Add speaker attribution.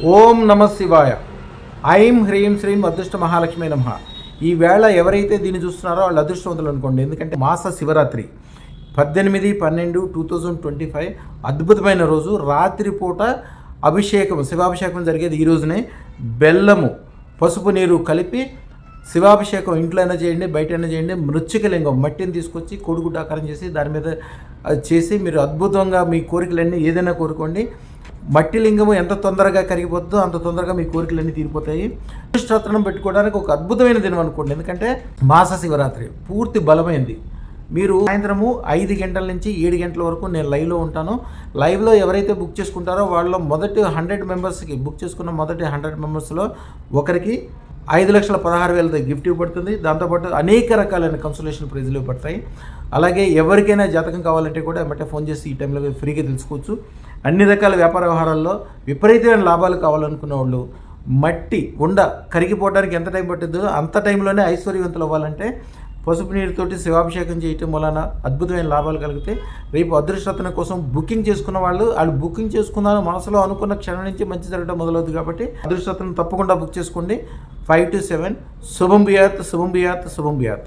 Speaker 1: ఓం నమ శివాయ. ఐం హ్రీం శ్రీం అదృష్ట మహాలక్ష్మి నమః. ఈ వేళ ఎవరైతే దీన్ని చూస్తున్నారో వాళ్ళు అదృష్టవంతులు అనుకోండి. ఎందుకంటే మాస శివరాత్రి 18/12/2025 అద్భుతమైన రోజు. రాత్రిపూట అభిషేకం, శివాభిషేకం జరిగేది ఈ రోజునే. బెల్లము, పసుపు నీరు కలిపి శివాభిషేకం ఇంట్లో అయినా చేయండి, బయట అయినా చేయండి. మృచ్చికలింగం మట్టిని తీసుకొచ్చి కోడిగుడ్డాకారం చేసి దాని మీద చేసి మీరు అద్భుతంగా మీ కోరికలన్నీ ఏదైనా కోరుకోండి. మట్టి లింగము ఎంత తొందరగా కరిగిపోతుందో అంత తొందరగా మీ కోరికలన్నీ తీరిపోతాయి. స్తోత్రం పెట్టుకోవడానికి ఒక అద్భుతమైన దినం అనుకోండి. ఎందుకంటే మాస శివరాత్రి పూర్తి బలమైంది. మీరు సాయంత్రము 5 గంటల నుంచి 7 గంటల వరకు నేను లైవ్లో ఉంటాను. లైవ్లో ఎవరైతే బుక్ చేసుకుంటారో వాళ్ళ మొదటి 100 మెంబర్స్కి, బుక్ చేసుకున్న మొదటి 100 మెంబర్స్లో ఒకరికి 5,16,000 గిఫ్ట్ ఇవ్వబడుతుంది. దాంతోపాటు అనేక రకాలైన కన్సల్టేషన్ ప్రైజులు ఇవ్వబడతాయి. అలాగే ఎవరికైనా జాతకం కావాలంటే కూడా ఏమంటే ఫోన్ చేసి ఈ టైంలో ఫ్రీగా తెలుసుకోవచ్చు. అన్ని రకాల వ్యాపార వ్యవహారాల్లో విపరీతమైన లాభాలు కావాలనుకున్న వాళ్ళు మట్టి ఉండ కరిగిపోవడానికి ఎంత టైం పట్టిందో అంత టైంలోనే ఐశ్వర్యవంతులు అవ్వాలంటే పసుపు నీరుతోటి శివాభిషేకం చేయటం వలన అద్భుతమైన లాభాలు కలిగితే రేపు అదృష్టరత్నం కోసం బుకింగ్ చేసుకున్న వాళ్ళు బుకింగ్ చేసుకున్నారో మనసులో అనుకున్న క్షణం నుంచి మంచి జరగడం మొదలవుతుంది. కాబట్టి అదృష్టరత్నం తప్పకుండా బుక్ చేసుకోండి. 5 to 7 శుభం బియాత్, శుభం బియాత్, శుభం బియాత్.